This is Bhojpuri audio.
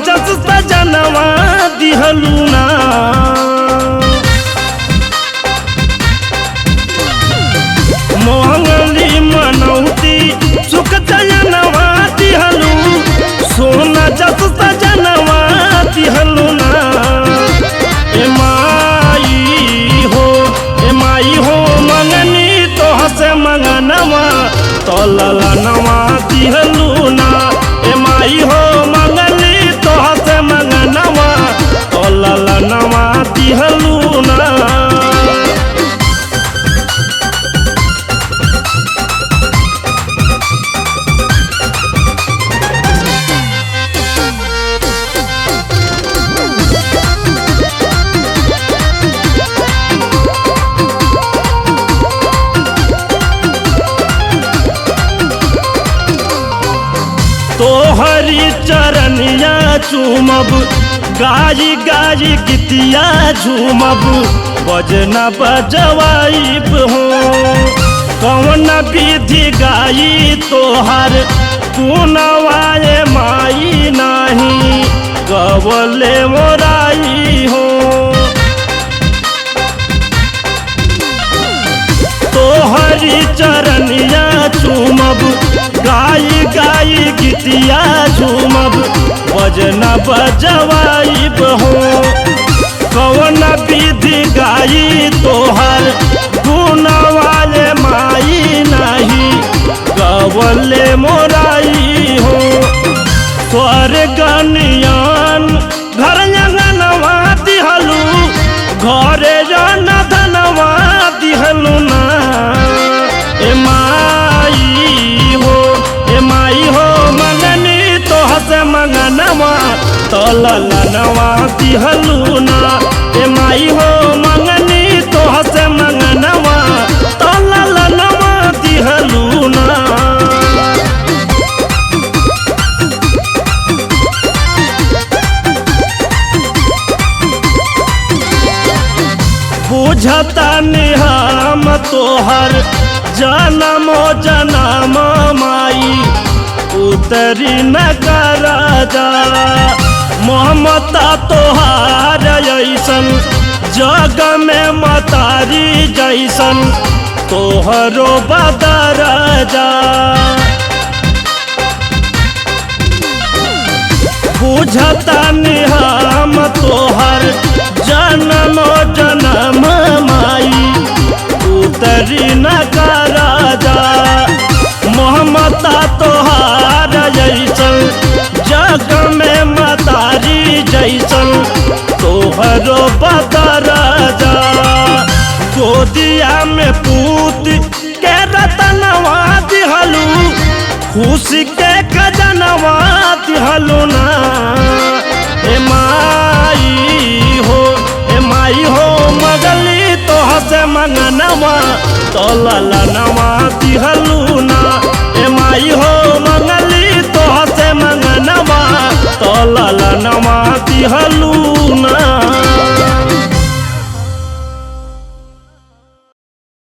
जस सजनवा दिहलू ना। मोहंगली मनौती सुख चयनवा दिहलू, सोना जस सजनवा दिहलू ना। ए माई हो मंगनी तो हसे मंगनवा तो ललनवा दिहलू ना। ए माई हो मंगनी तो हसे मंगनवा तो ललनवा दिहलू ना। तोहरी चरनिया चूमब, गाई गाई गीतिया झूमब, बजना बजवाइब हो। कौन विधि गाई तोहर कुनवाए माई नाही, गवले मोराई हो। तोहरी चरनिया चूमब, गाई गाई गीतिया झूमब, बजना बजवाइब हो। कौन विधि गाई तोहर गुणवाले माई नाही, गवले मोराई हो। स्वर्ग नियन घर अंगनवा दिहलू, घरे जन धनवा दिहलू ना। ए माई हो मंगनी तो हसे मंगनवा तो ललनवा दिहलू ना। ए माई हो मंगनी तो हसे मंगनवा तो ललनवा दिहलू ना। बुझता निहाम तोहर जनमो जनम माई, उतरी न करा जा। ममता तोहार ऐसन जग में मतारी जैसन, तोहरो बदर जा। बुझता निहाम तोहर जन्म जन्म माई, उतरी न करा जा। ममता तोहार जैसन जग में मतारी जैसन, तोहरो बदर जा। गोदिया में पूत के रतनवा दिहलू, खुशी के खजनवा दिहलू ना। ए माई हो मगली तो हसे मंगनवा तो ललनवा दिहलू ना। ए माई हो मंगली तो हसे मंगनवा तो ललनवा दिहलू।